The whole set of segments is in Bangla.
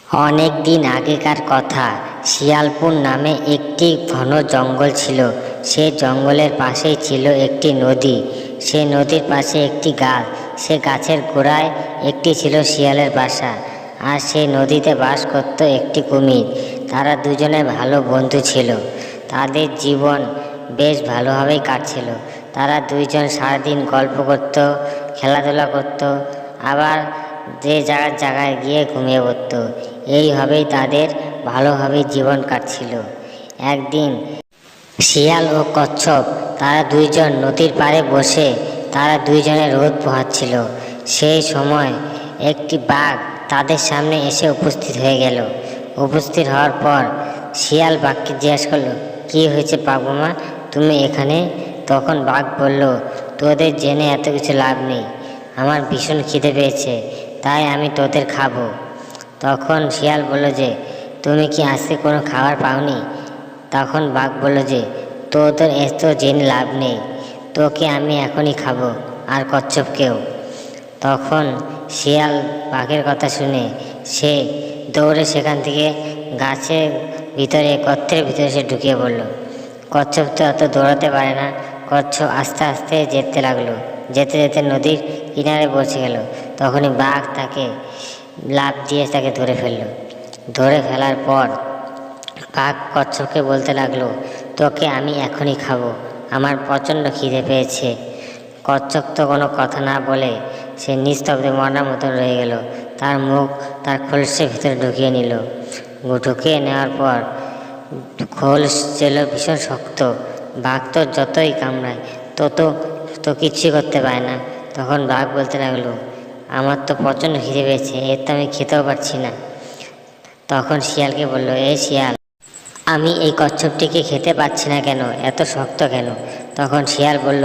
অনেক দিন আগেকার কথা। শিয়ালপুর নামে একটি ঘন জঙ্গল ছিল। সে জঙ্গলের পাশেই ছিল একটি নদী। সে নদীর পাশে একটি গাছ। সে গাছের গোড়ায় একটি ছিল শিয়ালের বাসা। আর সেই নদীতে বাস করত একটি কুমির। তারা দুজনে ভালো বন্ধু ছিল। তাদের জীবন বেশ ভালোভাবেই কাটছিল। তারা দুইজন সারাদিন গল্প করত, খেলাধুলা করত, আবার যে যার জায়গায় গিয়ে ঘুমিয়ে পড়ত। এইভাবেই তাদের ভালোভাবেই জীবন কাটছিল। একদিন শিয়াল ও কচ্ছপ তারা দুইজন নদীর পাড়ে বসে তারা দুইজনে রোদ পোহাচ্ছিল। সেই সময় একটি বাঘ তাদের সামনে এসে উপস্থিত হয়ে গেল। উপস্থিত হওয়ার পর শিয়াল বাঘকে জিজ্ঞেস করলো, কী হয়েছে বাঘ মামা, তুমি এখানে? তখন বাঘ বলল, তোদের জেনে এত কিছু লাভ নেই। আমার ভীষণ খিদে পেয়েছে, তাই আমি তোদের খাবো। তখন শিয়াল বলল যে, তুমি কি আজকে কোনো খাবার পাওনি? তখন বাঘ বলল যে, তোদের এত জেনে লাভ নেই, তোকে আমি এখনই খাবো, আর কচ্ছপকেও। তখন শিয়াল বাঘের কথা শুনে সে দৌড়ে সেখান থেকে গাছের ভিতরে গর্তের ভিতরে সে ঢুকিয়ে পড়ল। কচ্ছপ তো অত দৌড়াতে পারে না। কচ্ছপ আস্তে আস্তে যেতে লাগলো। যেতে যেতে নদীর কিনারে পৌঁছে গেল। তখনই বাঘ তাকে লাফ দিয়ে তাকে ধরে ফেলল। ধরে ফেলার পর বাঘ কচ্ছপকে বলতে লাগলো, তোকে আমি এখনই খাবো, আমার প্রচণ্ড খিদে পেয়েছে। কচ্ছপ তো কোনো কথা না বলে সে নিস্তব্ধে মরার মতন রয়ে গেল। তার মুখ তার খোলসের ভিতরে ঢুকিয়ে নিল। ঢুকিয়ে নেওয়ার পর খোলস ছিল ভীষণ শক্ত। বাঘ তো যতই কামড়ায় তো কিচ্ছুই করতে পারে না। তখন বাঘ বলতে লাগলো, আমার তো প্রচণ্ড খিদে পেয়েছে, এর তো আমি খেতেও পারছি না। তখন শিয়ালকে বলল, এই শিয়াল, আমি এই কচ্ছপটিকে খেতে পারছি না কেন, এত শক্ত কেন? তখন শিয়াল বলল,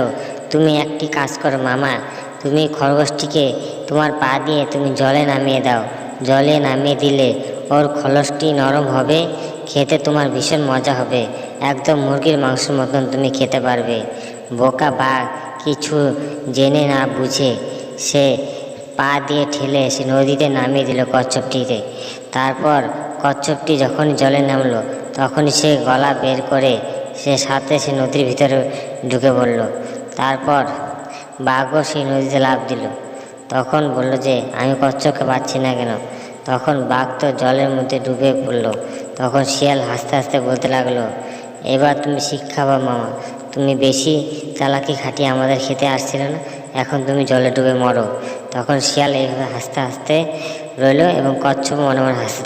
তুমি একটি কাজ করো মামা, তুমি খরগোশটিকে তোমার পা দিয়ে তুমি জলে নামিয়ে দাও। জলে নামিয়ে দিলে ওর খোলসটি নরম হবে, খেতে তোমার ভীষণ মজা হবে, একদম মুরগির মাংসের মতন তুমি খেতে পারবে। বোকা বাঘ কিছু জেনে না বুঝে সে পা দিয়ে ঠেলে সে নদীতে নামিয়ে দিল কচ্ছপটিকে। তারপর কচ্ছপটি যখন জলে নামলো তখনই সে গলা বের করে সে নদীর ভিতরে ঢুকে পড়ল। তারপর বাঘও সেই নদীতে লাফ দিল। তখন বলল যে, আমি কচ্ছপকে পাচ্ছি না কেন? তখন বাঘ তো জলের মধ্যে ডুবে পড়ল। তখন শিয়াল হাসতে হাসতে বলতে লাগলো, এবার তুমি শিক্ষা পাও মামা, তুমি বেশি চালাকি খাটিয়ে আমাদের খেতে আসছিল না, এখন তুমি জলে ডুবে মরো। তখন শিয়াল এইভাবে হাসতে হাসতে রইল এবং কচ্ছপ মনে মনে হাসতে